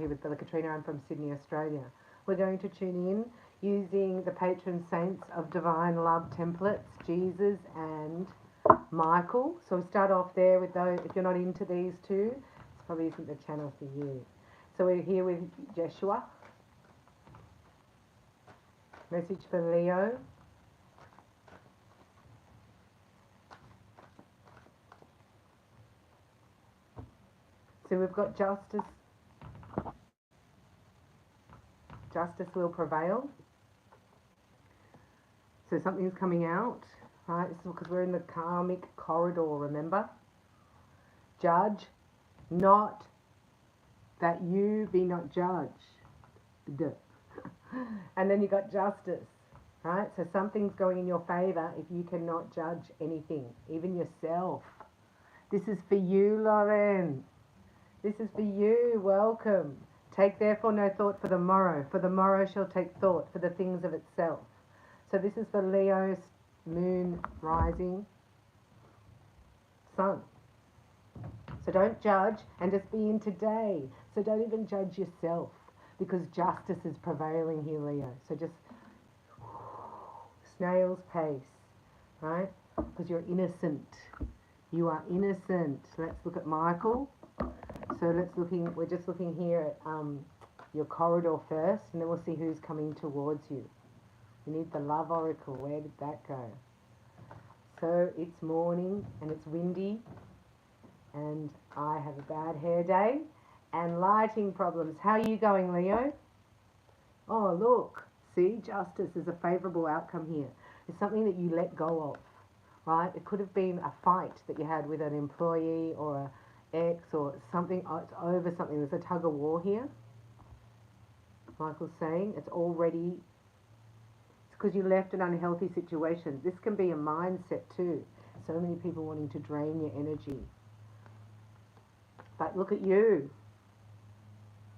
here with Bella Katrina. I'm from Sydney, Australia. We're going to tune in using the patron saints of divine love templates, Jesus and Michael. So we start off there with those. If you're not into these two, this probably isn't the channel for you. So we're here with Jeshua. Message for Leo. So we've got justice. Justice will prevail. So something's coming out, right? This is because we're in the karmic corridor, remember? Judge, not that you be not judged. And then you got justice, right? So something's going in your favor if you cannot judge anything, even yourself. This is for you, Lauren. This is for you. Welcome. Take therefore no thought for the morrow shall take thought for the things of itself. So this is for Leo's moon rising sun. So don't judge and just be in today. So don't even judge yourself because justice is prevailing here, Leo. So just snail's pace, right? Because you're innocent. You are innocent. Let's look at Michael. So we're just looking here at your corridor first, and then we'll see who's coming towards you. We need the love oracle. Where did that go? So it's morning and it's windy, and I have a bad hair day and lighting problems. How are you going, Leo? Oh, look. See, justice is a favourable outcome here. It's something that you let go of, right? It could have been a fight that you had with an employee or a ex or something. It's over something. There's a tug of war here. Michael's saying it's because you left an unhealthy situation. This can be a mindset too. So many people wanting to drain your energy. But look at you.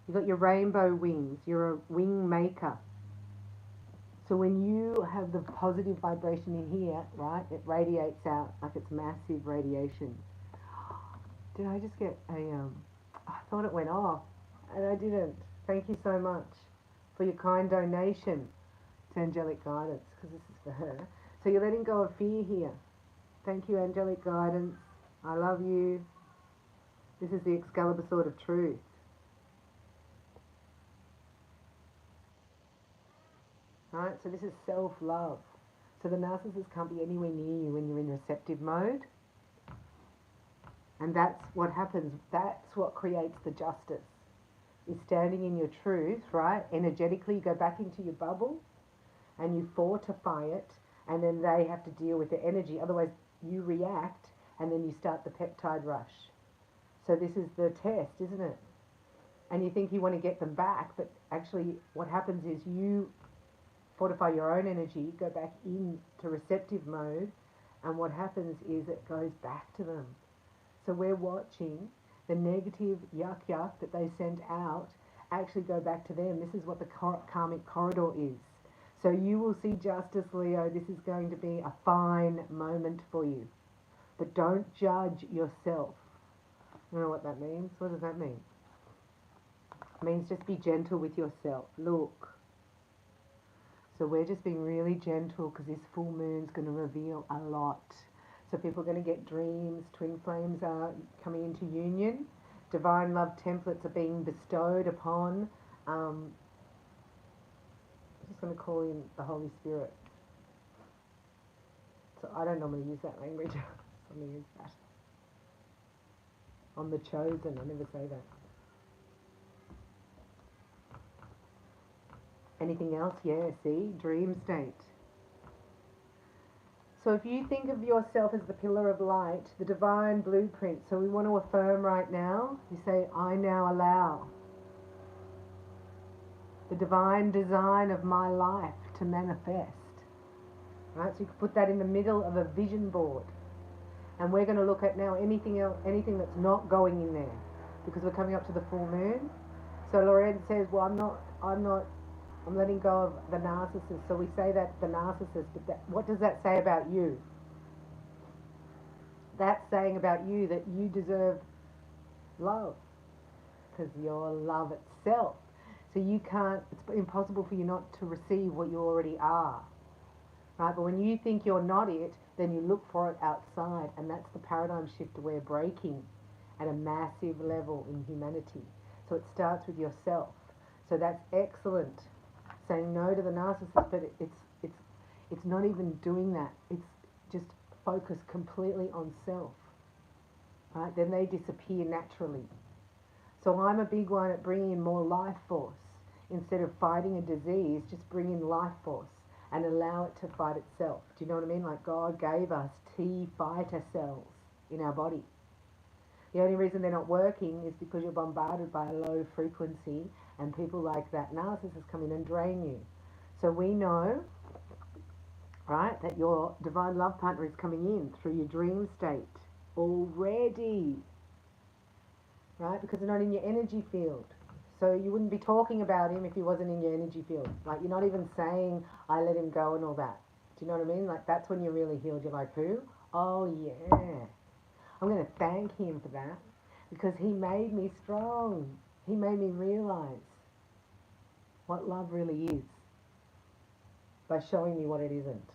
You got your rainbow wings. You're a wing maker. So when you have the positive vibration in here, right, it radiates out like it's massive radiation. Did I just get I thought it went off, and I didn't. Thank you so much for your kind donation to Angelic Guidance, because this is for her. So you're letting go of fear here. Thank you, Angelic Guidance. I love you. This is the Excalibur Sword of Truth. Right, so this is self-love. So the narcissist can't be anywhere near you when you're in receptive mode. And that's what happens. That's what creates the justice. Is standing in your truth, right? Energetically, you go back into your bubble and you fortify it, and then they have to deal with the energy. Otherwise, you react and then you start the peptide rush. So this is the test, isn't it? And you think you want to get them back, but actually what happens is you fortify your own energy, go back into receptive mode, and what happens is it goes back to them. So we're watching the negative yuck that they sent out actually go back to them. This is what the karmic corridor is. So you will see justice, Leo. This is going to be a fine moment for you. But don't judge yourself. I don't know what that means. What does that mean? It means just be gentle with yourself. Look. So we're just being really gentle because this full moon's going to reveal a lot. So people are going to get dreams. Twin flames are coming into union. Divine love templates are being bestowed upon. I'm just going to call in the Holy Spirit. So I don't normally use that language. I'm going to use that. On the chosen. I never say that. Anything else? Yeah, see? Dream state. So if you think of yourself as the pillar of light, the divine blueprint, so we want to affirm right now, you say, I now allow the divine design of my life to manifest. Right? So you can put that in the middle of a vision board. And we're going to look at now anything else, anything that's not going in there, because we're coming up to the full moon. So Lorraine says, well, I'm letting go of the narcissist. So we say that the narcissist, but what does that say about you? That's saying about you that you deserve love. because you're love itself. So you can't, it's impossible for you not to receive what you already are. Right? But when you think you're not it, then you look for it outside, and that's the paradigm shift we're breaking at a massive level in humanity. So it starts with yourself. So that's excellent. Saying no to the narcissist, but it's not even doing that. It's just focus completely on self. Right? Then they disappear naturally. So I'm a big one at bringing in more life force. Instead of fighting a disease, just bring in life force and allow it to fight itself. Do you know what I mean? Like God gave us T fighter cells in our body. The only reason they're not working is because you're bombarded by a low frequency, and people like that narcissist come in and drain you. So we know, right, that your divine love partner is coming in through your dream state already, right? Because they're not in your energy field. So you wouldn't be talking about him if he wasn't in your energy field. Like, you're not even saying, I let him go and all that. Do you know what I mean? Like, that's when you're really healed. You're like, who? Oh, yeah. I'm going to thank him for that, because he made me strong. He made me realize what love really is by showing me what it isn't.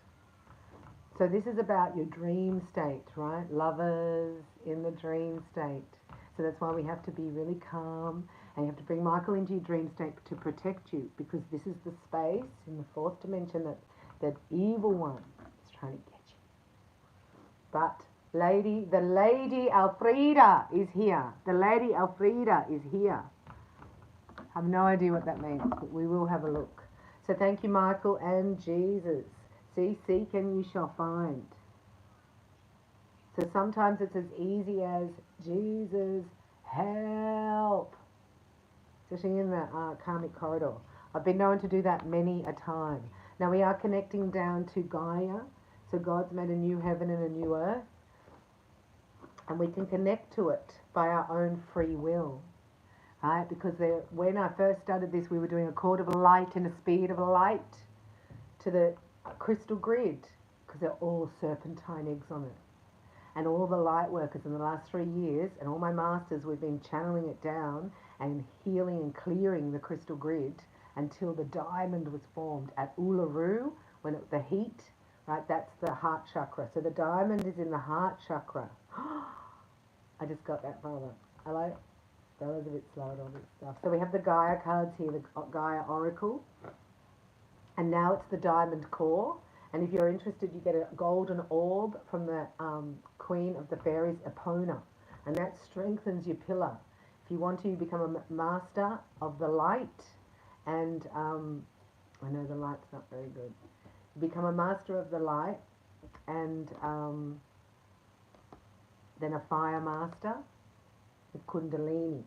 So this is about your dream state, right? Lovers in the dream state. So that's why we have to be really calm, and you have to bring Michael into your dream state to protect you, because this is the space in the fourth dimension that evil one is trying to get you. But the lady Elfrida is here. The lady Elfrida is here. I have no idea what that means, but we will have a look. So thank you, Michael and Jesus. See, seek and you shall find. So sometimes it's as easy as, Jesus, help. Especially in the karmic corridor. I've been known to do that many a time. Now we are connecting down to Gaia. So God's made a new heaven and a new earth. And we can connect to it by our own free will. Right? Because when I first started this, we were doing a chord of a light and a speed of a light to the crystal grid, because they're all serpentine eggs on it. And all the light workers in the last 3 years, and all my masters, we've been channeling it down and healing and clearing the crystal grid until the diamond was formed at Uluru, when the heat, right, that's the heart chakra. So the diamond is in the heart chakra. I just got that, Father. Hello? That was a bit slow and all this stuff. So we have the Gaia cards here, the Gaia Oracle. And now it's the diamond core. And if you're interested, you get a golden orb from the Queen of the Fairies, Epona. And that strengthens your pillar. If you want to, you become a master of the light. And I know the light's not very good. You become a master of the light, and then a fire master with Kundalini.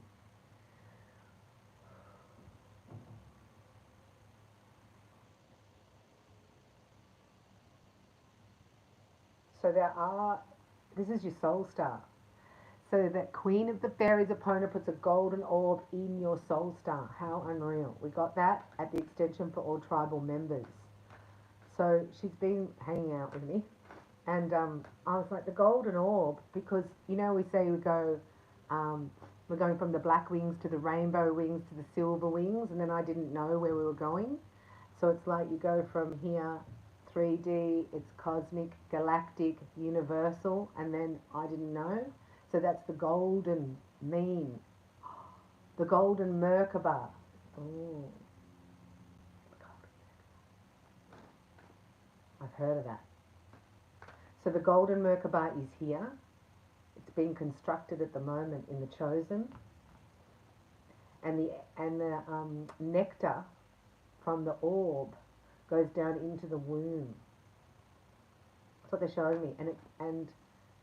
So this is your soul star. So that Queen of the Fairies Epona puts a golden orb in your soul star. How unreal. We got that at the extension for all tribal members. So she's been hanging out with me. And I was like, the golden orb, because, you know, we say we go, we're going from the black wings to the rainbow wings to the silver wings, and then I didn't know where we were going. So it's like you go from here, 3D, it's cosmic, galactic, universal, and then I didn't know. So that's the golden mean. The golden Merkaba. Oh. I've heard of that. So the golden Merkaba is here. It's being constructed at the moment in the Chosen. And the nectar from the orb goes down into the womb. That's what they're showing me. And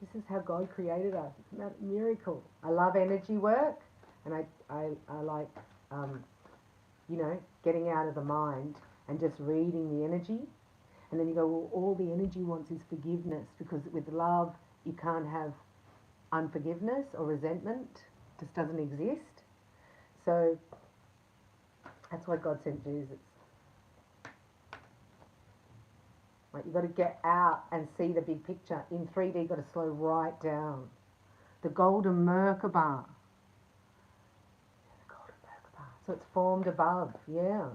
this is how God created us. It's a miracle. I love energy work, and I like, you know, getting out of the mind and just reading the energy. And then you go, well, all the energy wants is forgiveness, because with love you can't have unforgiveness or resentment. It just doesn't exist. So that's why God sent Jesus. Right, you've got to get out and see the big picture. In 3D, you've got to slow right down. The golden Merkaba. So it's formed above, yeah.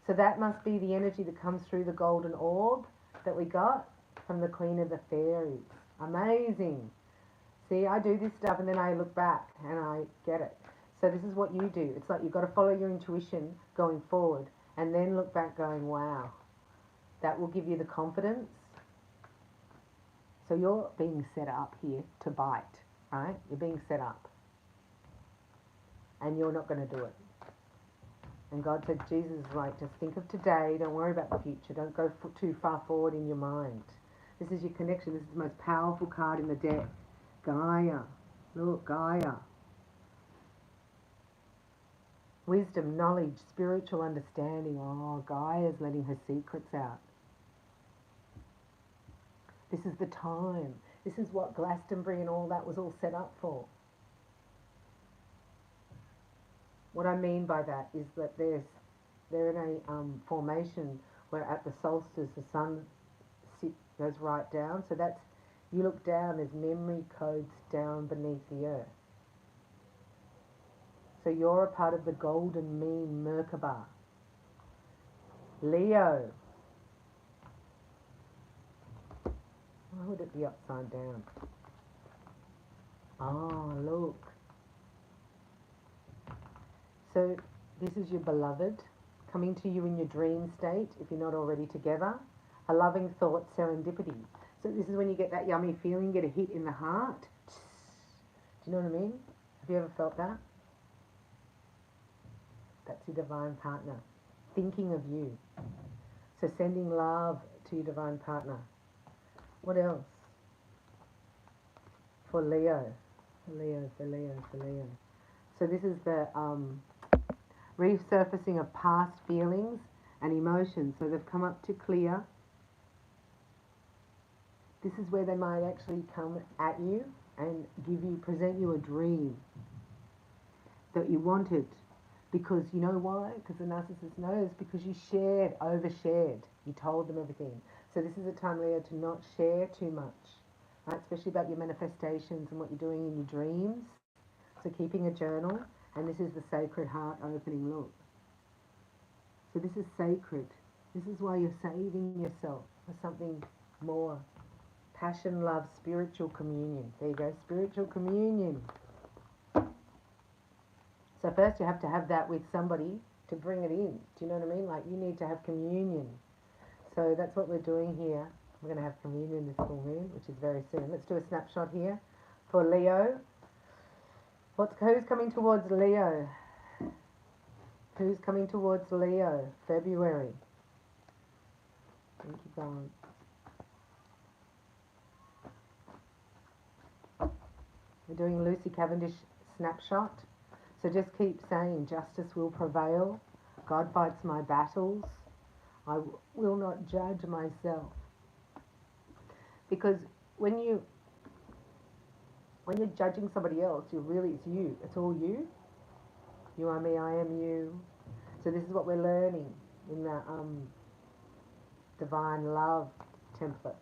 So that must be the energy that comes through the golden orb that we got from the Queen of the Fairies. Amazing. See, I do this stuff and then I look back and I get it. So this is what you do. It's like you've got to follow your intuition going forward and then look back going, wow, that will give you the confidence. So you're being set up here to bite, right? You're being set up. And you're not going to do it. And God said, Jesus is like, just think of today. Don't worry about the future. Don't go too far forward in your mind. This is your connection. This is the most powerful card in the deck. Gaia. Look, Gaia. Wisdom, knowledge, spiritual understanding. Oh, Gaia's letting her secrets out. This is the time. This is what Glastonbury and all that was all set up for. What I mean by that is that they're in a formation where at the solstice the sun goes right down. So that's, you look down, there's memory codes down beneath the earth. So you're a part of the golden mean Merkaba. Leo. Why would it be upside down? Oh, look. So this is your beloved coming to you in your dream state, if you're not already together. A loving thought, serendipity. So this is when you get that yummy feeling, get a hit in the heart. Do you know what I mean? Have you ever felt that? That's your divine partner thinking of you. So sending love to your divine partner. What else? For Leo. For Leo, for Leo, for Leo. So this is the resurfacing of past feelings and emotions. So they've come up to clear. This is where they might actually come at you and present you a dream that you wanted. Because you know why? Because the narcissist knows, because you overshared. You told them everything. So this is a time, Leo, to not share too much, right? Especially about your manifestations and what you're doing in your dreams. So keeping a journal, and this is the sacred heart opening look. So this is sacred. This is why you're saving yourself for something more. Passion, love, spiritual communion. There you go, spiritual communion. So first you have to have that with somebody to bring it in. Do you know what I mean? Like, you need to have communion. So that's what we're doing here. We're going to have communion this full moon, which is very soon. Let's do a snapshot here for Leo. Who's coming towards Leo? Who's coming towards Leo? February. Thank you, God. We're doing Lucy Cavendish snapshot. So just keep saying, justice will prevail. God fights my battles. I will not judge myself. Because when you're judging somebody else, it's you. It's all you. You are me, I am you. So this is what we're learning in the divine love template.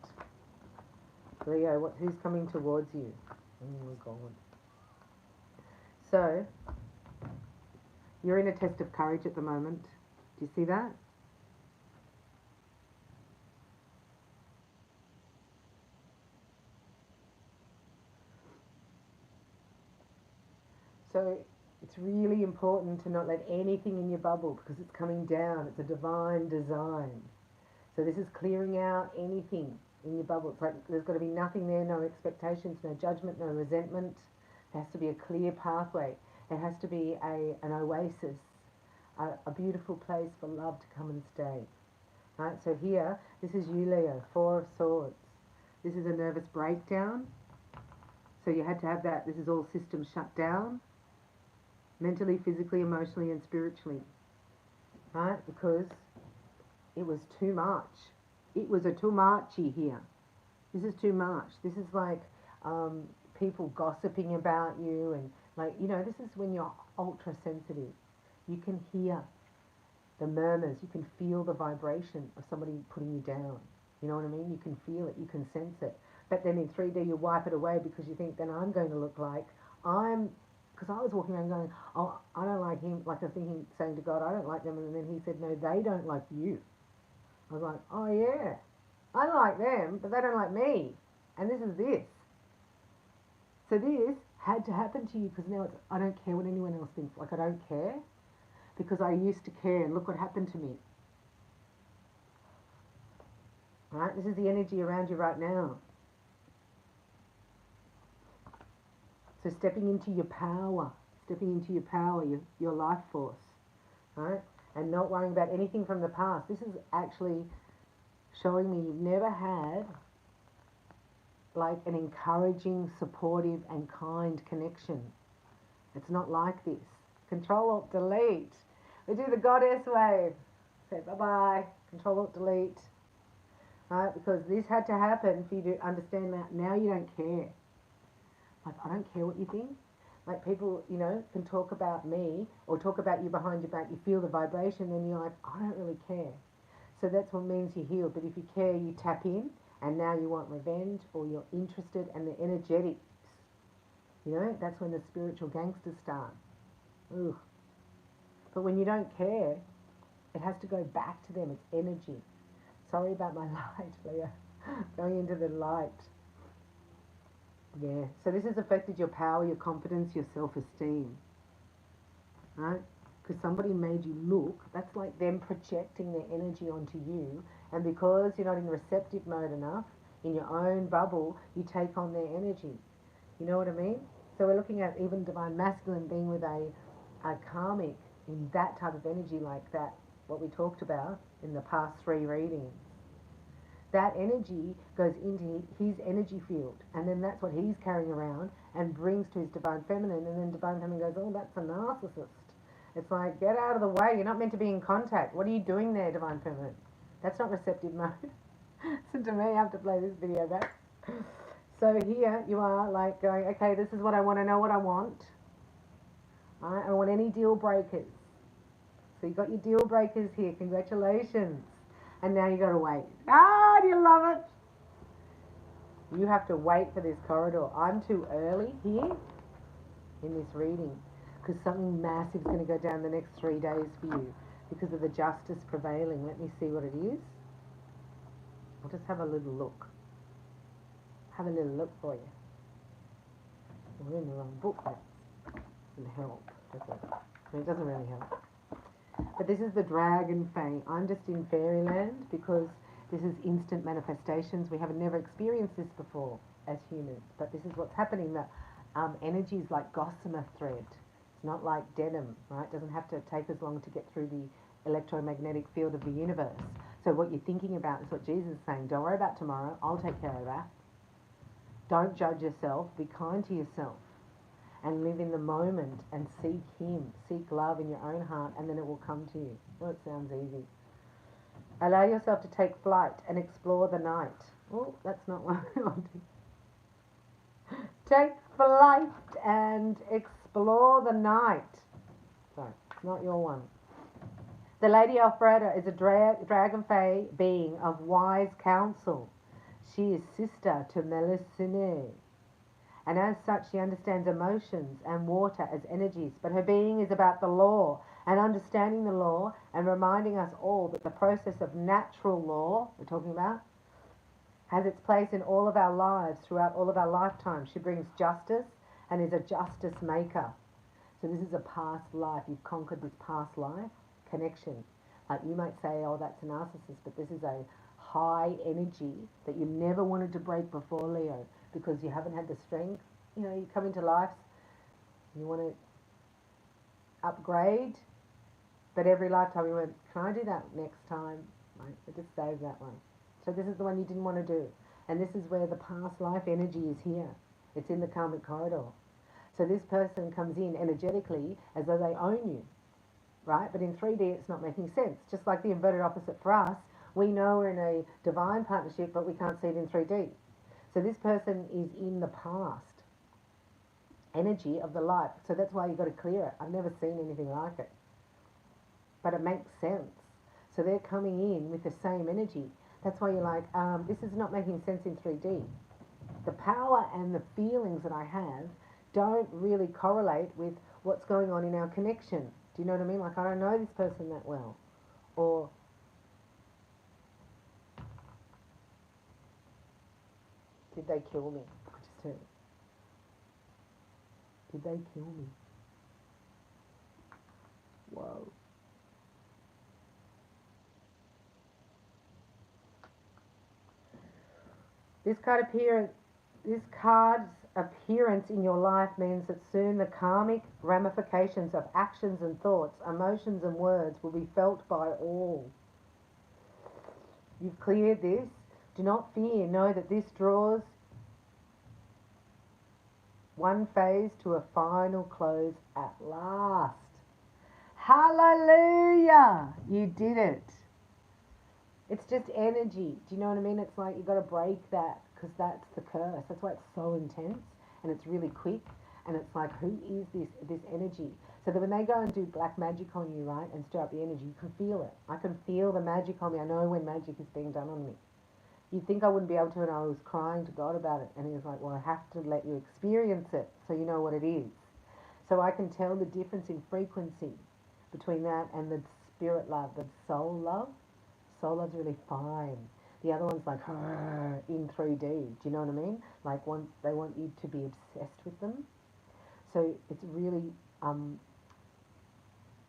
Leo, who's coming towards you? Oh my God. So, you're in a test of courage at the moment. Do you see that? So it's really important to not let anything in your bubble, because it's coming down. It's a divine design. So this is clearing out anything in your bubble. It's like there's got to be nothing there, no expectations, no judgment, no resentment. There has to be a clear pathway. It has to be an oasis, a beautiful place for love to come and stay. Right? So here, this is you, Leo, Four of Swords. This is a nervous breakdown. So you had to have that. This is all systems shut down. Mentally, physically, emotionally, and spiritually. Right? Because it was too much. It was a too muchy here. This is too much. This is like people gossiping about you, and like, you know, this is when you're ultra sensitive. You can hear the murmurs. You can feel the vibration of somebody putting you down. You know what I mean? You can feel it. You can sense it. But then in 3D you wipe it away because you think, then I'm going to look like I'm Because I was walking around going, oh, I don't like him. Like I was thinking, saying to God, I don't like them. And then he said, no, they don't like you. I was like, oh yeah, I like them, but they don't like me. And this is this. So this had to happen to you because now it's, I don't care what anyone else thinks. Like I don't care because I used to care and look what happened to me. Right? This is the energy around you right now. So stepping into your power, your life force, right? And not worrying about anything from the past. This is actually showing me you've never had like an encouraging, supportive and kind connection. It's not like this. Control Alt Delete. We do the goddess wave. Say bye-bye. Control Alt Delete. Right? Because this had to happen for you to understand that now you don't care. Like, I don't care what you think. Like, people, you know, can talk about me or talk about you behind your back. You feel the vibration, then you're like, I don't really care. So that's what means you heal. But if you care, you tap in, and now you want revenge or you're interested, and the energetics. You know, that's when the spiritual gangsters start. Ugh. But when you don't care, it has to go back to them. It's energy. Sorry about my light, Leah. Going into the light. Yeah. So this has affected your power, your confidence, your self-esteem. Right? Because somebody made you look, that's like them projecting their energy onto you. And because you're not in receptive mode enough, in your own bubble, you take on their energy. You know what I mean? So we're looking at even divine masculine being with a karmic in that type of energy like that, what we talked about in the past 3 readings. That energy goes into his energy field, and then that's what he's carrying around and brings to his divine feminine, and then divine feminine goes, oh, that's a narcissist. It's like, get out of the way, you're not meant to be in contact. What are you doing there, divine feminine? That's not receptive mode. So to me, I have to play this video back. So here you are like going, okay, this is what I want to know what I want. I don't want any deal breakers. So you got your deal breakers here, congratulations. And now you got to wait. Ah, do you love it? You have to wait for this corridor. I'm too early here in this reading because something massive is going to go down the next 3 days for you because of the justice prevailing. Let me see what it is. I'll just have a little look. Have a little look for you. We're in the wrong book now. Doesn't help, does it? I mean, it doesn't really help. But this is the Dragon Fae. I'm just in fairyland because this is instant manifestations. We have never experienced this before as humans, but this is what's happening. The energy is like gossamer thread. It's not like denim, right? It doesn't have to take as long to get through the electromagnetic field of the universe. So what you're thinking about is what Jesus is saying. Don't worry about tomorrow. I'll take care of that. Don't judge yourself. Be kind to yourself. And live in the moment and seek him. Seek love in your own heart and then it will come to you. Oh, it sounds easy. Allow yourself to take flight and explore the night. Oh, that's not what I wanted. Take flight and explore the night. Sorry, it's not your one. The Lady Alfreda is a dragon fae being of wise counsel. She is sister to Melusine. And as such, she understands emotions and water as energies, but her being is about the law and understanding the law and reminding us all that the process of natural law, we're talking about, has its place in all of our lives throughout all of our lifetimes. She brings justice and is a justice maker. So this is a past life. You've conquered this past life connection. Like you might say, oh, that's a narcissist, but this is a high energy that you never wanted to break before, Leo, because you haven't had the strength. You know, you come into life, you want to upgrade, but every lifetime you went, can I do that next time? Right, so just save that one. So this is the one you didn't want to do. And this is where the past life energy is here. It's in the karmic corridor. So this person comes in energetically as though they own you, right? But in 3D, it's not making sense. Just like the inverted opposite for us, we know we're in a divine partnership, but we can't see it in 3D. So this person is in the past energy of the life. So that's why you've got to clear it. I've never seen anything like it. But it makes sense. So they're coming in with the same energy. That's why you're like, this is not making sense in 3D. The power and the feelings that I have don't really correlate with what's going on in our connection. Do you know what I mean? Like, I don't know this person that well. Or, did they kill me? I just heard it. Did they kill me? Whoa. This card's appearance in your life means that soon the karmic ramifications of actions and thoughts, emotions and words will be felt by all. You've cleared this. Do not fear. Know that this draws one phase to a final close at last. Hallelujah! You did it. It's just energy. Do you know what I mean? It's like you've got to break that, because that's the curse. That's why it's so intense and it's really quick. And it's like, who is this energy? So that when they go and do black magic on you, right, and stir up the energy, you can feel it. I can feel the magic on me. I know when magic is being done on me. You'd think I wouldn't be able to, and I was crying to God about it. And he was like, well, I have to let you experience it so you know what it is. So I can tell the difference in frequency between that and the spirit love, the soul love. Soul love's really fine. The other one's like in 3D. Do you know what I mean? Like they want you to be obsessed with them. So it's really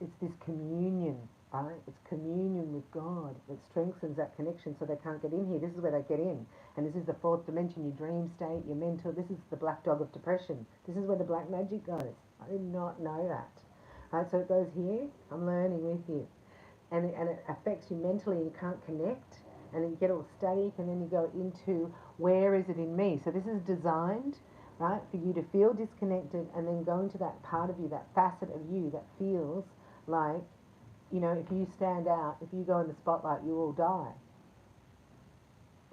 it's this communion, right? It's communion with God that strengthens that connection, so they can't get in here. This is where they get in, and this is the fourth dimension. Your dream state, your mental. This is the black dog of depression. This is where the black magic goes. I did not know that. Right, so it goes here. I'm learning with you. And it affects you mentally, and you can't connect, and then you get all static, and then you go into, where is it in me? So this is designed, right, for you to feel disconnected, and then go into that part of you, that facet of you that feels like, you know, if you stand out, if you go in the spotlight, you will die.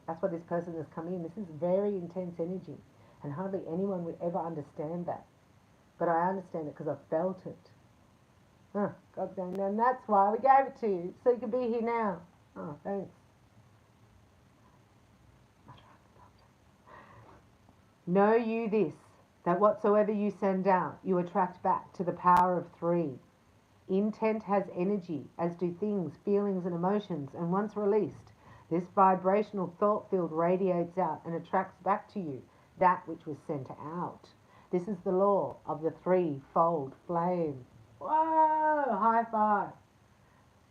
That's why this person has come in. This is very intense energy, and hardly anyone would ever understand that. But I understand it because I've felt it. God's going, and that's why we gave it to you, so you can be here now. Oh, thanks. Know you this, that whatsoever you send out, you attract back to the power of 3. Intent has energy, as do things, feelings and emotions, and once released, this vibrational thought field radiates out and attracts back to you that which was sent out. This is the law of the 3-fold flame. Whoa, high five.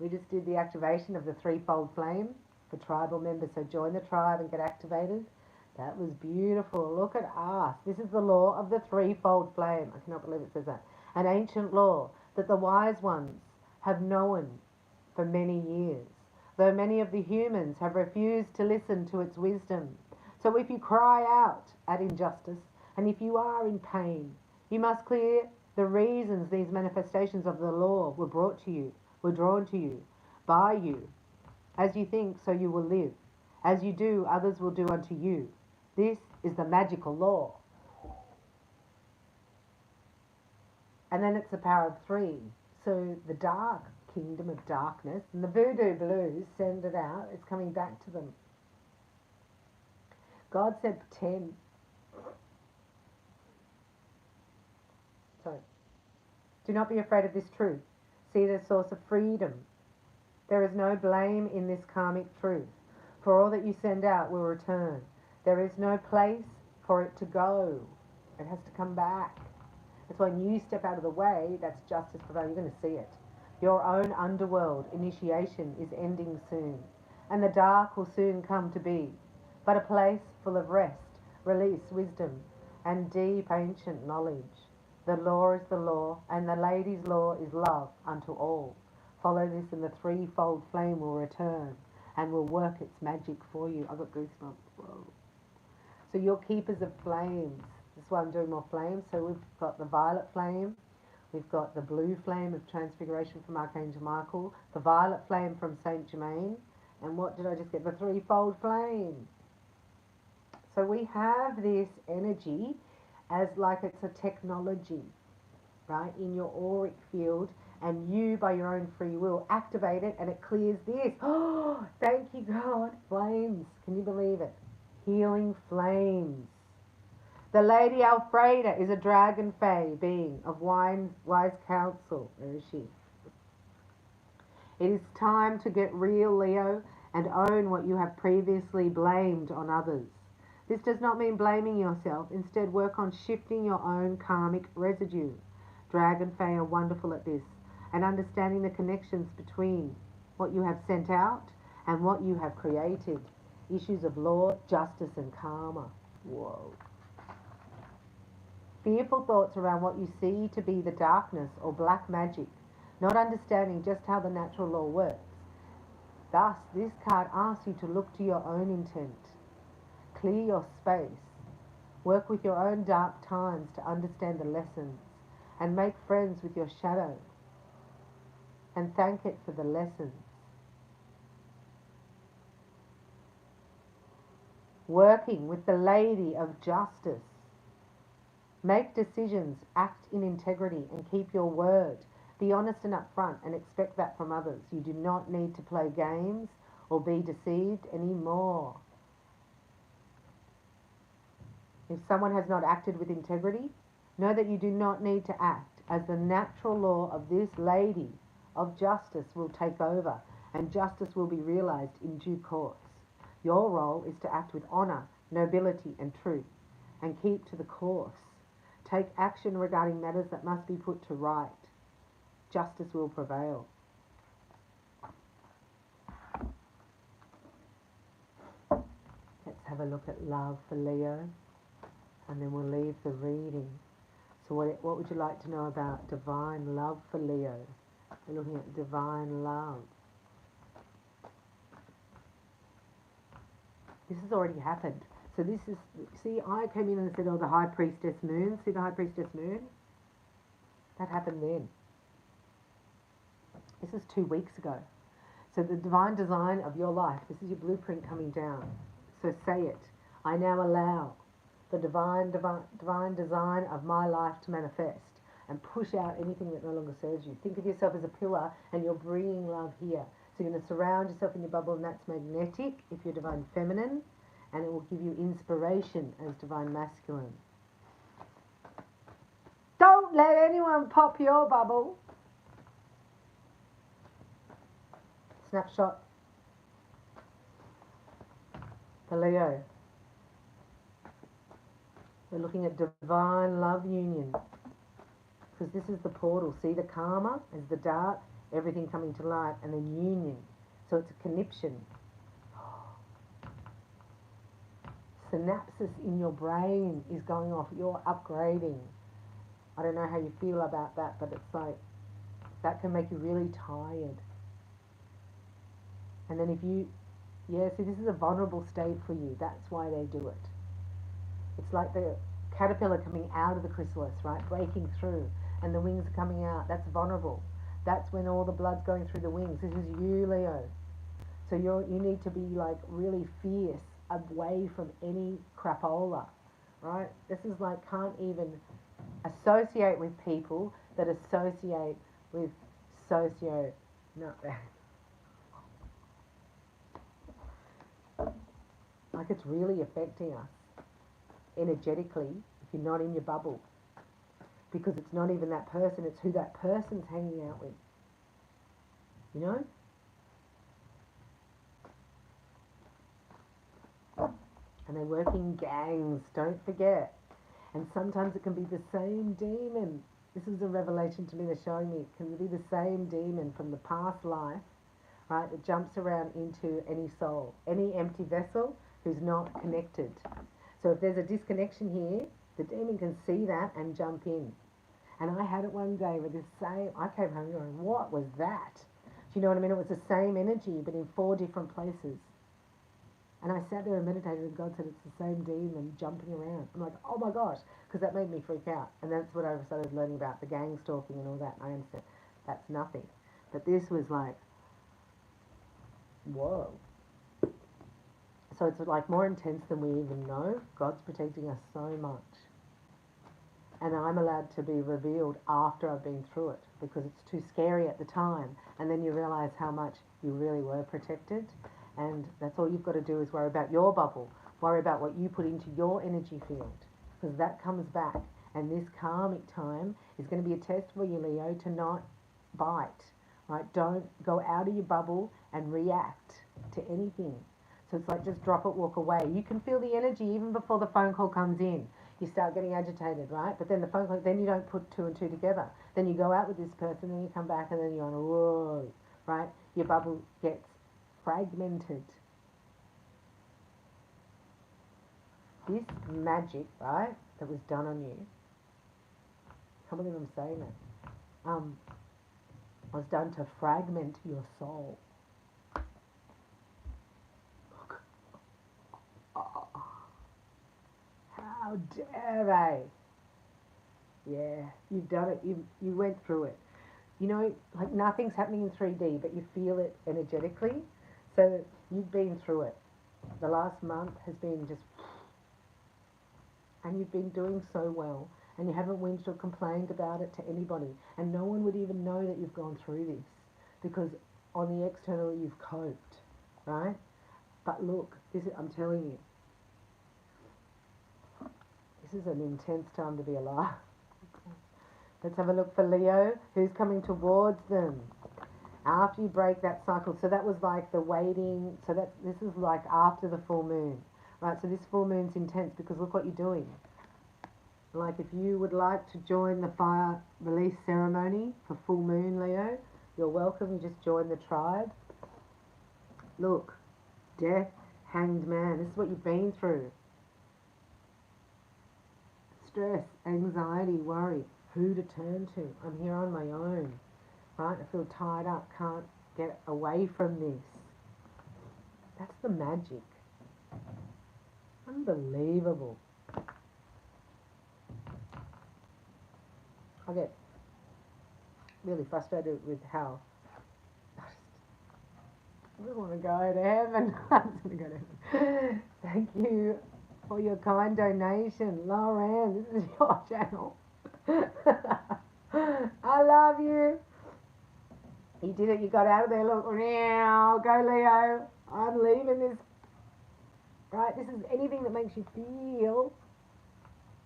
We just did the activation of the 3-fold flame for tribal members, so join the tribe and get activated. That was beautiful. Look at us. This is the law of the 3-fold flame. I cannot believe it says that. An ancient law that the wise ones have known for many years, though many of the humans have refused to listen to its wisdom. So if you cry out at injustice, and if you are in pain, you must clear the reasons these manifestations of the law were brought to you, were drawn to you, by you. As you think, so you will live. As you do, others will do unto you. This is the magical law. And then it's the power of 3. So the dark kingdom of darkness, and the voodoo blues send it out. It's coming back to them. God said 10. Sorry. Do not be afraid of this truth. See it as a source of freedom. There is no blame in this karmic truth, for all that you send out will return. There is no place for it to go. It has to come back. That's when you step out of the way, that's justice prevail. You're going to see it. Your own underworld initiation is ending soon, and the dark will soon come to be, but a place full of rest, release, wisdom, and deep ancient knowledge. The law is the law, and the lady's law is love unto all. Follow this, and the 3-fold flame will return and will work its magic for you. I've got goosebumps. Whoa. So you're keepers of flames. This is why I'm doing more flames. So we've got the violet flame. We've got the blue flame of transfiguration from Archangel Michael. The violet flame from Saint Germain. And what did I just get? The 3-fold flame. So we have this energy as like it's a technology, right, in your auric field, and you, by your own free will, activate it, and it clears this. Oh, thank you, God. Flames. Can you believe it? Healing flames. The Lady Alfreda is a dragon fae being of wise counsel. Where is she? It is time to get real, Leo, and own what you have previously blamed on others. This does not mean blaming yourself. Instead, work on shifting your own karmic residue. Dragon fae are wonderful at this, and understanding the connections between what you have sent out and what you have created. Issues of law, justice, and karma. Whoa. Fearful thoughts around what you see to be the darkness or black magic, not understanding just how the natural law works. Thus, this card asks you to look to your own intent. Clear your space. Work with your own dark times to understand the lessons, and make friends with your shadow, and thank it for the lessons. Working with the Lady of Justice. Make decisions, act in integrity, and keep your word. Be honest and upfront, and expect that from others. You do not need to play games or be deceived anymore. If someone has not acted with integrity, know that you do not need to act, as the natural law of this Lady of Justice will take over, and justice will be realized in due course. Your role is to act with honor, nobility, and truth, and keep to the course. Take action regarding matters that must be put to right. Justice will prevail. Let's have a look at love for Leo, and then we'll leave the reading. So what would you like to know about divine love for Leo? We're looking at divine love. This has already happened. So this is, see, I came in and said, oh, the High Priestess Moon. See the High Priestess Moon? That happened then. This is 2 weeks ago. So the divine design of your life, this is your blueprint coming down. So say it. I now allow the divine design of my life to manifest, and push out anything that no longer serves you. Think of yourself as a pillar, and you're bringing love here. So you're going to surround yourself in your bubble, and that's magnetic if you're divine feminine, and it will give you inspiration as divine masculine. Don't let anyone pop your bubble. Snapshot. For Leo. We're looking at divine love union. Because this is the portal. See the karma as the dark, everything coming to light, and then union. So it's a connection. Synapses in your brain is going off. You're upgrading. I don't know how you feel about that, but it's like, that can make you really tired. And then if you, see, this is a vulnerable state for you. That's why they do it. It's like the caterpillar coming out of the chrysalis, right? Breaking through, and the wings are coming out. That's vulnerable. That's when all the blood's going through the wings. This is you, Leo. So you need to be like really fierce, away from any crapola, right? This is like, can't even associate with people that associate with like it's really affecting us energetically if you're not in your bubble, because it's not even that person, it's who that person's hanging out with, you know? And they work in gangs, don't forget. And sometimes it can be the same demon. This is a revelation to me, they're showing me. It can be the same demon from the past life, right, that jumps around into any soul, any empty vessel who's not connected. So if there's a disconnection here, the demon can see that and jump in. And I had it one day with this same, I came home going, what was that? Do you know what I mean? It was the same energy, but in 4 different places. And I sat there and meditated, and God said it's the same demon jumping around. I'm like, oh my gosh, because that made me freak out. And that's what I started learning about, the gang stalking and all that. And I understand that's nothing. But this was like, whoa. So it's like more intense than we even know. God's protecting us so much. And I'm allowed to be revealed after I've been through it, because it's too scary at the time. And then you realize how much you really were protected. And that's all you've got to do is worry about your bubble. Worry about what you put into your energy field. because that comes back. And this karmic time is going to be a test for you, Leo, to not bite, right? Don't go out of your bubble and react to anything. So it's like just drop it, walk away. You can feel the energy even before the phone call comes in. You start getting agitated, right? But then the phone call, then you don't put two and two together. Then you go out with this person, then you come back, and then you're on a whoa, right? Your bubble gets fragmented. This magic, right, that was done on you, I can't believe I'm saying that, was done to fragment your soul. Oh, how dare they? Yeah, you've done it. You went through it. You know, like nothing's happening in 3D, but you feel it energetically. So you've been through it. The last month has been just, and you've been doing so well, and you haven't whinged or complained about it to anybody, and no one would even know that you've gone through this, because on the external you've coped, right? But look, I'm telling you, this is an intense time to be alive. Let's have a look for Leo, who's coming towards them after you break that cycle. So that was like the waiting. So this is like after the full moon, right? So this full moon's intense because look what you're doing. Like if you would like to join the fire release ceremony for full moon, Leo, you're welcome. You just join the tribe. Look, death, hanged man. This is what you've been through. Stress, anxiety, worry. Who to turn to? I'm here on my own, right? I feel tied up, can't get away from this. That's the magic. Unbelievable. I get really frustrated with how I just want to go to heaven. I just want to go to heaven. Thank you for your kind donation. Lauren, this is your channel. I love you. You did it. You got out of there. Look, now go Leo. I'm leaving this. Right, this is anything that makes you feel.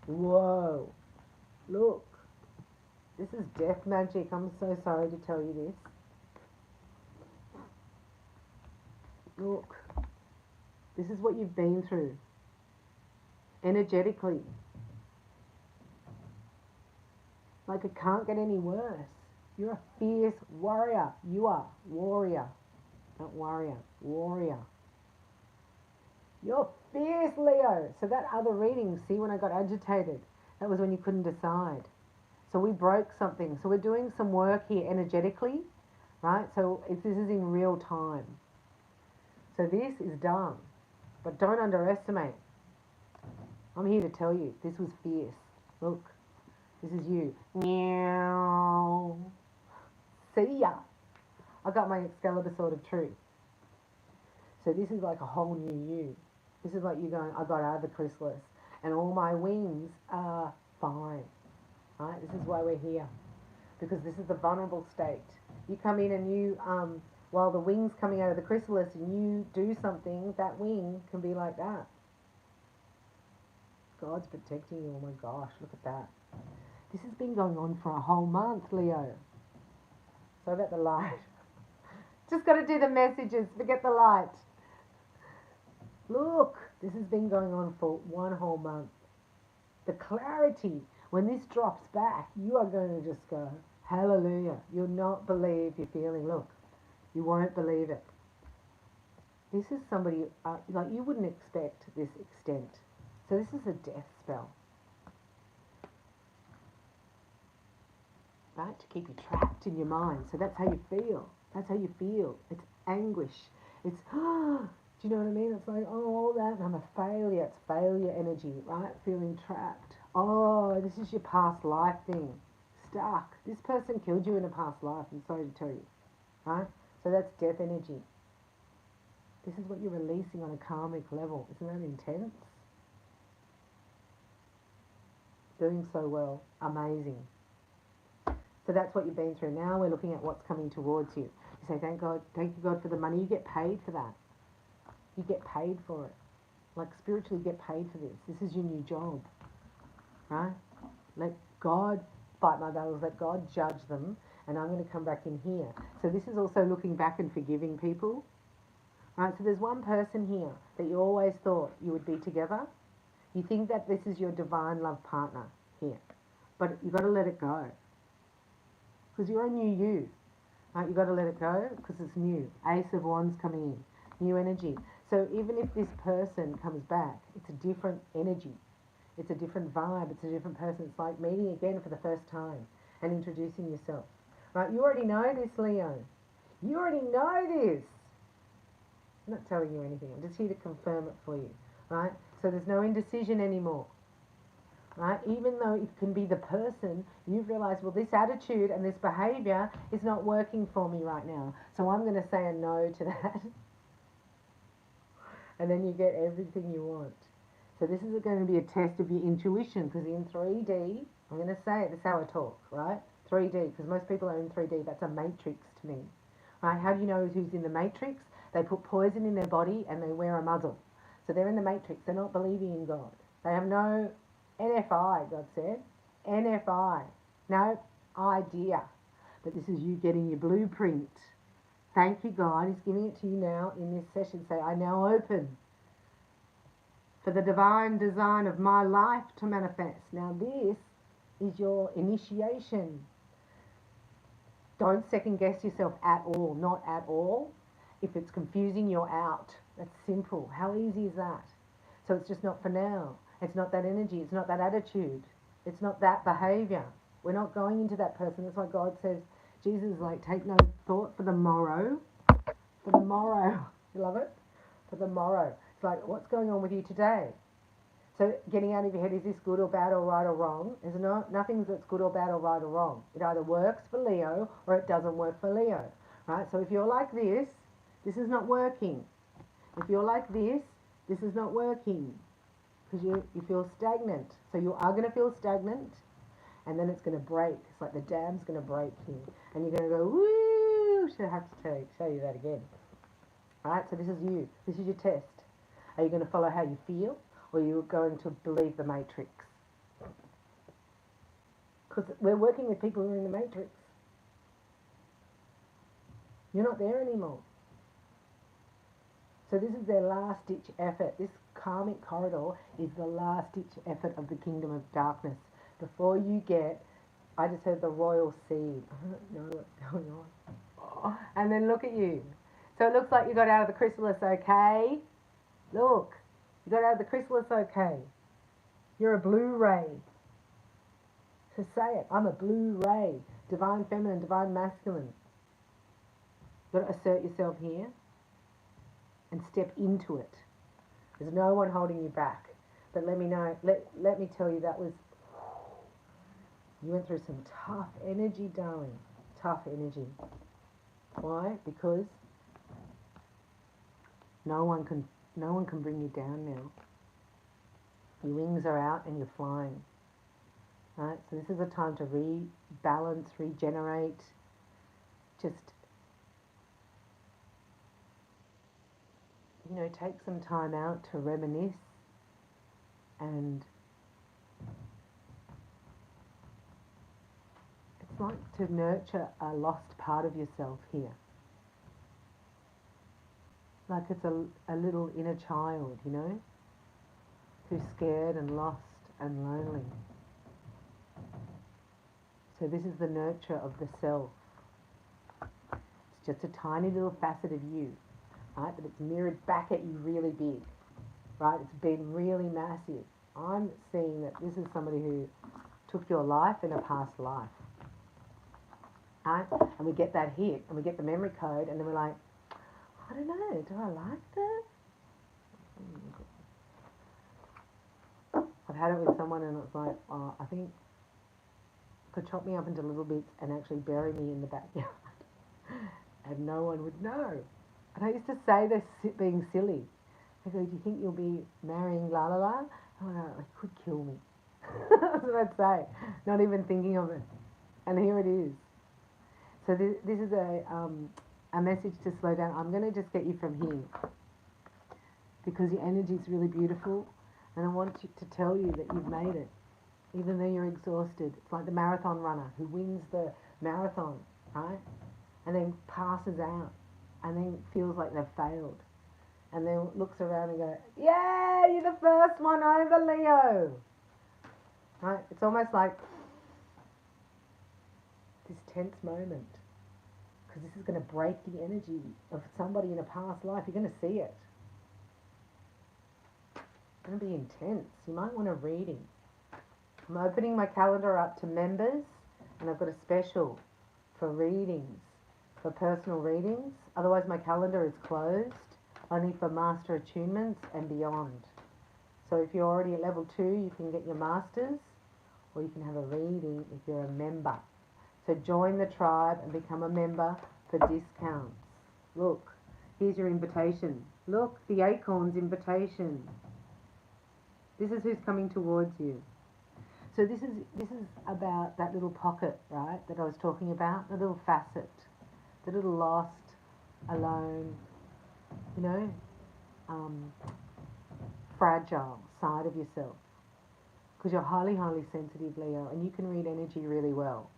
Whoa, look. This is death magic. I'm so sorry to tell you this. Look, this is what you've been through energetically. Like it can't get any worse. You're a fierce warrior. You are warrior. Not warrior. Warrior. You're fierce, Leo. So that other reading, see when I got agitated, that was when you couldn't decide. So we broke something. So we're doing some work here energetically, right? So this is in real time. So this is done. But don't underestimate. I'm here to tell you, this was fierce. Look. This is you. Meow. See ya. I got my Excalibur Sword of Truth. So this is like a whole new you. This is like you going, I got out of the chrysalis and all my wings are fine. Right? This is why we're here. Because this is the vulnerable state. You come in and you, while the wing's coming out of the chrysalis and you do something, that wing can be like that. God's protecting you. Oh my gosh, look at that. This has been going on for a whole month, Leo. Sorry about the light. Just got to do the messages. Forget the light. Look, this has been going on for one whole month. The clarity, when this drops back, you are going to just go, hallelujah. You'll not believe you're feeling. Look, you won't believe it. This is somebody, like you wouldn't expect this extent. So this is a death spell. Right, to keep you trapped in your mind. So that's how you feel. That's how you feel. It's anguish. It's, do you know what I mean? It's like, oh, all that, I'm a failure. It's failure energy, right? Feeling trapped. Oh, this is your past life thing. Stuck. This person killed you in a past life. I'm sorry to tell you. Right? So that's death energy. This is what you're releasing on a karmic level. Isn't that intense? Doing so well. Amazing. So that's what you've been through. Now we're looking at what's coming towards you. You say, thank you God for the money. You get paid for that. You get paid for it. Like spiritually get paid for this. This is your new job. right? Let God fight my battles, let God judge them, and I'm going to come back in here. So this is also looking back and forgiving people, right? So there's one person here that you always thought you would be together. You think that this is your divine love partner here, but you've got to let it go because you're a new you, right? You've got to let it go because it's new. Ace of Wands coming in, new energy. So even if this person comes back, it's a different energy. It's a different vibe. It's a different person. It's like meeting again for the first time and introducing yourself. Right? You already know this, Leo. You already know this. I'm not telling you anything. I'm just here to confirm it for you. Right? So there's no indecision anymore. Right? Even though it can be the person, you've realized, well, this attitude and this behavior is not working for me right now. So I'm going to say a no to that. And then you get everything you want. So this is going to be a test of your intuition, because in 3D, I'm going to say it, this is how I talk, right? 3D, because most people are in 3D, that's a matrix to me. Right? How do you know who's in the matrix? They put poison in their body and they wear a muzzle. So they're in the matrix, they're not believing in God. They have no NFI, God said. NFI, no idea. But this is you getting your blueprint. Thank you, God. He's giving it to you now in this session. Say, I now open for the divine design of my life to manifest. Now this is your initiation. Don't second guess yourself at all, not at all. If it's confusing, you're out. That's simple. How easy is that? So it's just not for now. It's not that energy. It's not that attitude. It's not that behavior. We're not going into that person. That's why God says, Jesus is like, take no thought for the morrow. For the morrow. You love it? For the morrow. It's like, what's going on with you today? So getting out of your head, is this good or bad or right or wrong? There's nothing that's good or bad or right or wrong. It either works for Leo or it doesn't work for Leo. Right? So if you're like this is not working. If you're like this is not working. Because you feel stagnant. So you are going to feel stagnant, and then it's going to break. It's like the dam's going to break here. And you're going to go, woo! So I have to show you that again. Alright, so this is you. This is your test. Are you going to follow how you feel, or are you going to believe the matrix? Because we're working with people who are in the matrix. You're not there anymore. So this is their last-ditch effort. This karmic corridor is the last-ditch effort of the kingdom of darkness. Before you get, I just heard the royal seed. I don't know what's going on. And then look at you. So it looks like you got out of the chrysalis okay. Look, you got out of the chrysalis okay. You're a blue ray. So say it. I'm a blue ray. Divine feminine, divine masculine. You've got to assert yourself here and step into it. There's no one holding you back. But let me know, let me tell you, that was, you went through some tough energy, darling. Tough energy. Why? Because no one can bring you down now. Your wings are out and you're flying. Right? So this is a time to rebalance, regenerate, just, you know, take some time out to reminisce and it's like to nurture a lost part of yourself here. Like it's a little inner child, you know, who's scared and lost and lonely. So this is the nurture of the self. It's just a tiny little facet of you, right? But it's mirrored back at you really big, right? It's been really massive. I'm seeing that this is somebody who took your life in a past life, right? And we get that hit and we get the memory code and then we're like, I don't know, do I like this? I've had it with someone and it's like, oh, I think could chop me up into little bits and actually bury me in the backyard and no one would know. And I used to say this being silly. I go, do you think you'll be marrying la la la? Oh no, it could kill me. That's what I'd say. Not even thinking of it. And here it is. So this is a message to slow down. I'm going to just get you from here because your energy is really beautiful and I want to tell you that you've made it. even though you're exhausted. It's like the marathon runner who wins the marathon, right? And then passes out and then feels like they've failed. And then looks around and goes, yeah, you're the first one over, Leo. Right? It's almost like this tense moment, because this is going to break the energy of somebody in a past life. You're going to see it. It's going to be intense. You might want a reading. I'm opening my calendar up to members, and I've got a special for readings, for personal readings. Otherwise, my calendar is closed, only for master attunements and beyond. So if you're already at level 2, you can get your masters, or you can have a reading if you're a member. So join the tribe and become a member for discounts. Look, here's your invitation. Look, the acorn's invitation. This is who's coming towards you. So this is about that little pocket, right, that I was talking about, the little facet, the little lost, alone, you know, fragile side of yourself. Because you're highly, highly sensitive, Leo, and you can read energy really well.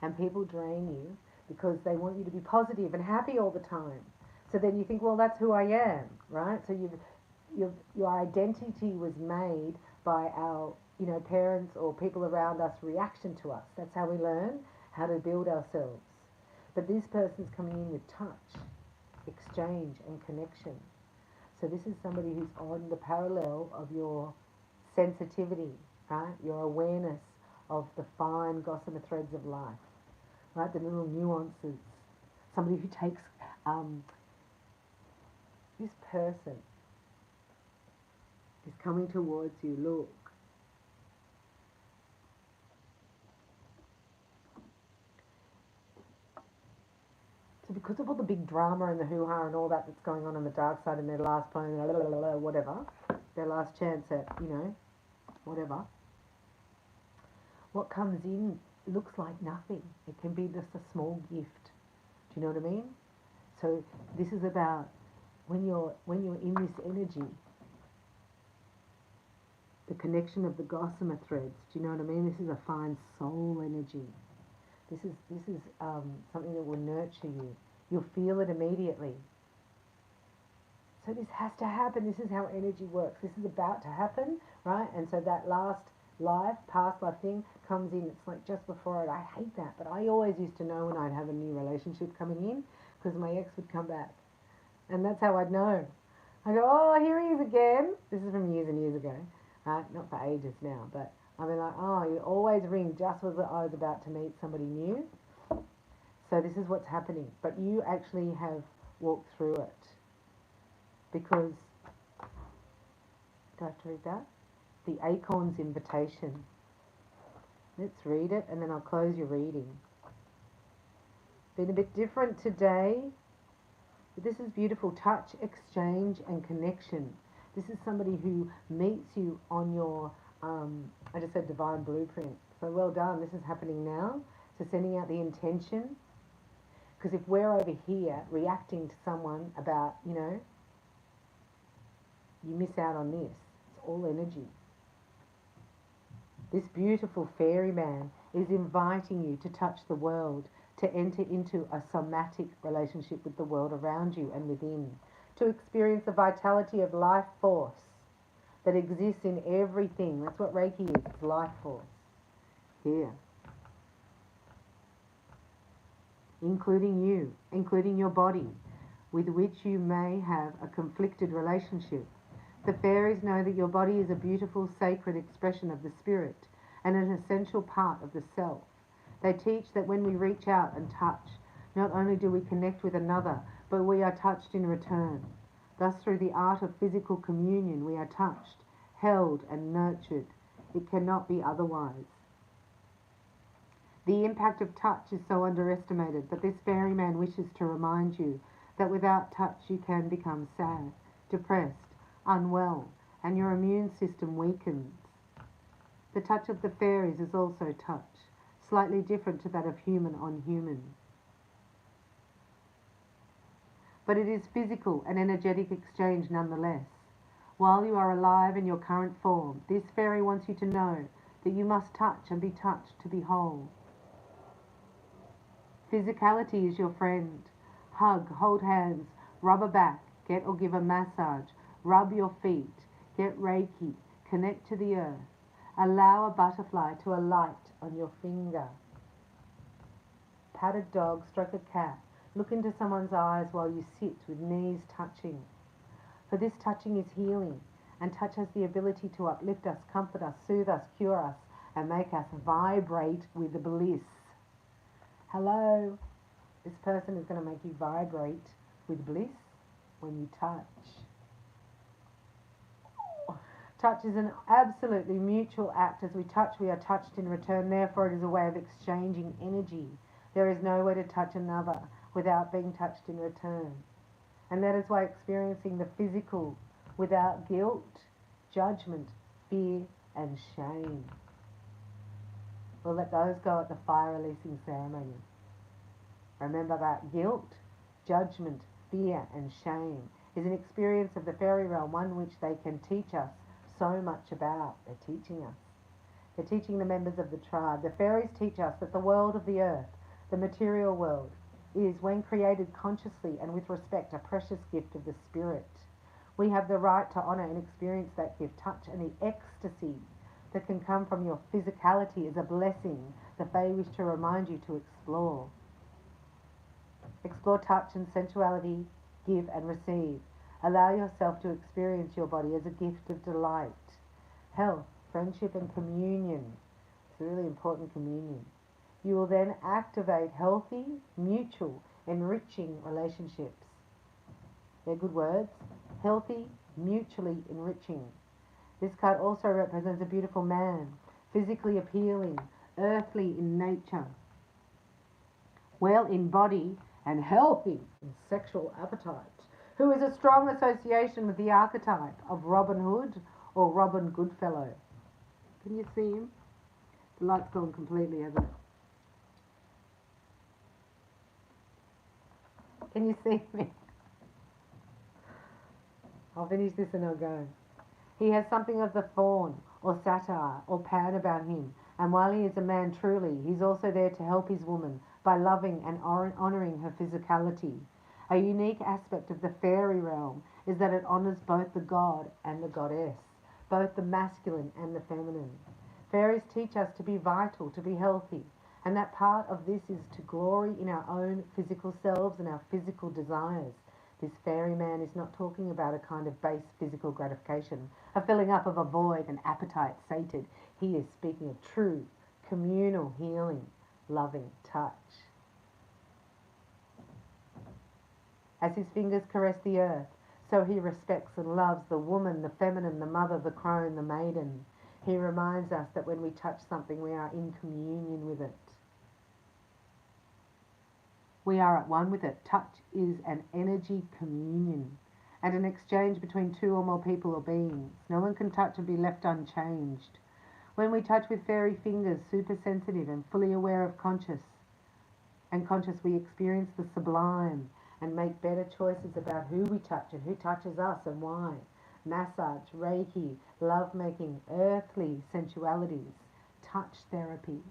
And people drain you because they want you to be positive and happy all the time. So then you think, well, that's who I am, right? So your identity was made by our, you know, parents or people around us' reaction to us. That's how we learn how to build ourselves. But this person's coming in with touch, exchange, and connection. So this is somebody who's on the parallel of your sensitivity, right? Your awareness of the fine gossamer threads of life, right? The little nuances. Somebody who takes this person is coming towards you. Look. So because of all the big drama and the hoo-ha and all that that's going on the dark side in their last poem, whatever, their last chance at, you know, whatever, what comes in looks like nothing. It can be just a small gift. Do you know what I mean? So this is about when you're in this energy, the connection of the gossamer threads. Do you know what I mean? This is a fine soul energy. This is something that will nurture you. You'll feel it immediately. So this has to happen. This is how energy works. This is about to happen, right? And so that last life, past life thing comes in. It's like just before it. I hate that, but I always used to know when I'd have a new relationship coming in because my ex would come back. And that's how I'd know. I go, oh, here he is again. This is from years and years ago. Not for ages now, but I mean, like, oh, you always ring just as I was about to meet somebody new. So this is what's happening. But you actually have walked through it. Because, do I have to read that? The acorn's invitation. Let's read it and then I'll close your reading. Been a bit different today. But this is beautiful. Touch, exchange and connection. This is somebody who meets you on your, I just said divine blueprint. So well done. This is happening now. So sending out the intention. Because if we're over here reacting to someone about, you know, you miss out on this. It's all energy. This beautiful fairy man is inviting you to touch the world, to enter into a somatic relationship with the world around you and within, to experience the vitality of life force that exists in everything. That's what Reiki is. It's life force. Here. Including you, including your body, with which you may have a conflicted relationship. The fairies know that your body is a beautiful, sacred expression of the spirit and an essential part of the self. They teach that when we reach out and touch, not only do we connect with another, but we are touched in return. Thus, through the art of physical communion, we are touched, held and nurtured. It cannot be otherwise. The impact of touch is so underestimated that this fairy man wishes to remind you that without touch you can become sad, depressed, unwell, and your immune system weakens. The touch of the fairies is also touch, slightly different to that of human on human. But it is physical and energetic exchange nonetheless. While you are alive in your current form, this fairy wants you to know that you must touch and be touched to be whole. Physicality is your friend. Hug, hold hands, rub a back, get or give a massage, rub your feet, get reiki, connect to the earth. Allow a butterfly to alight on your finger. Pat a dog, stroke a cat. Look into someone's eyes while you sit with knees touching. For this touching is healing, and touch has the ability to uplift us, comfort us, soothe us, cure us, and make us vibrate with bliss. Hello, this person is going to make you vibrate with bliss when you touch. Touch is an absolutely mutual act. As we touch, we are touched in return. Therefore, it is a way of exchanging energy. There is no way to touch another without being touched in return. And that is why experiencing the physical without guilt, judgment, fear, and shame. We'll let those go at the fire releasing ceremony. Remember that guilt, judgment, fear, and shame is an experience of the fairy realm, one which they can teach us so much about. They're teaching us. They're teaching the members of the tribe. The fairies teach us that the world of the earth, the material world, is, when created consciously and with respect, a precious gift of the spirit. We have the right to honour and experience that gift. Touch and the ecstasy that can come from your physicality is a blessing that they wish to remind you to explore. Explore touch and sensuality, give and receive. Allow yourself to experience your body as a gift of delight. Health, friendship and communion. It's a really important communion. You will then activate healthy, mutual, enriching relationships. They're good words. Healthy, mutually enriching. This card also represents a beautiful man, physically appealing, earthly in nature, well in body and healthy in sexual appetite, who is a strong association with the archetype of Robin Hood or Robin Goodfellow. Can you see him? The light's gone completely, hasn't it? Can you see me? I'll finish this and I'll go. He has something of the fawn or satyr or pan about him, and while he is a man truly, he's also there to help his woman by loving and honouring her physicality. A unique aspect of the fairy realm is that it honours both the god and the goddess, both the masculine and the feminine. Fairies teach us to be vital, to be healthy, and that part of this is to glory in our own physical selves and our physical desires. This fairy man is not talking about a kind of base physical gratification, a filling up of a void, an appetite sated. He is speaking of true, communal healing, loving touch. As his fingers caress the earth, so he respects and loves the woman, the feminine, the mother, the crone, the maiden. He reminds us that when we touch something, we are in communion with it. We are at one with it. Touch is an energy communion and an exchange between two or more people or beings. No one can touch and be left unchanged. When we touch with fairy fingers, super sensitive and fully aware of conscious, we experience the sublime and make better choices about who we touch and who touches us and why. Massage, reiki, love-making, earthly sensualities, touch therapies.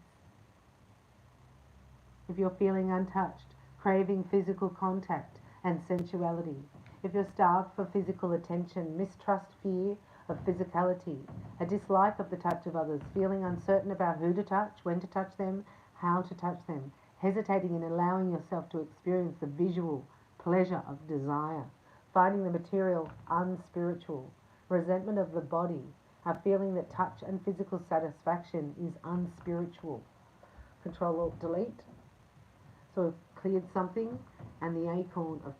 If you're feeling untouched, craving physical contact and sensuality, if you're starved for physical attention, mistrust, fear of physicality, a dislike of the touch of others, feeling uncertain about who to touch, when to touch them, how to touch them, hesitating in allowing yourself to experience the visual pleasure of desire, finding the material unspiritual, resentment of the body, a feeling that touch and physical satisfaction is unspiritual. Control-Alt-Delete. So we've cleared something, and the acorn of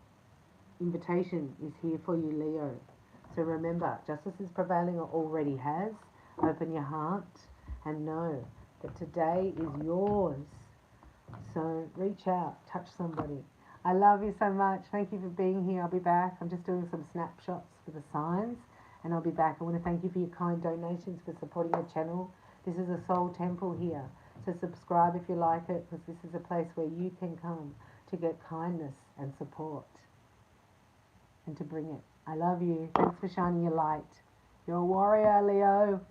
invitation is here for you, Leo. So remember, justice is prevailing or already has. Open your heart and know that today is yours. So reach out, touch somebody. I love you so much. Thank you for being here. I'll be back. I'm just doing some snapshots for the signs, and I'll be back. I want to thank you for your kind donations, for supporting the channel. This is a soul temple here. So subscribe if you like it, because this is a place where you can come to get kindness and support and to bring it. I love you. Thanks for shining your light. You're a warrior, Leo.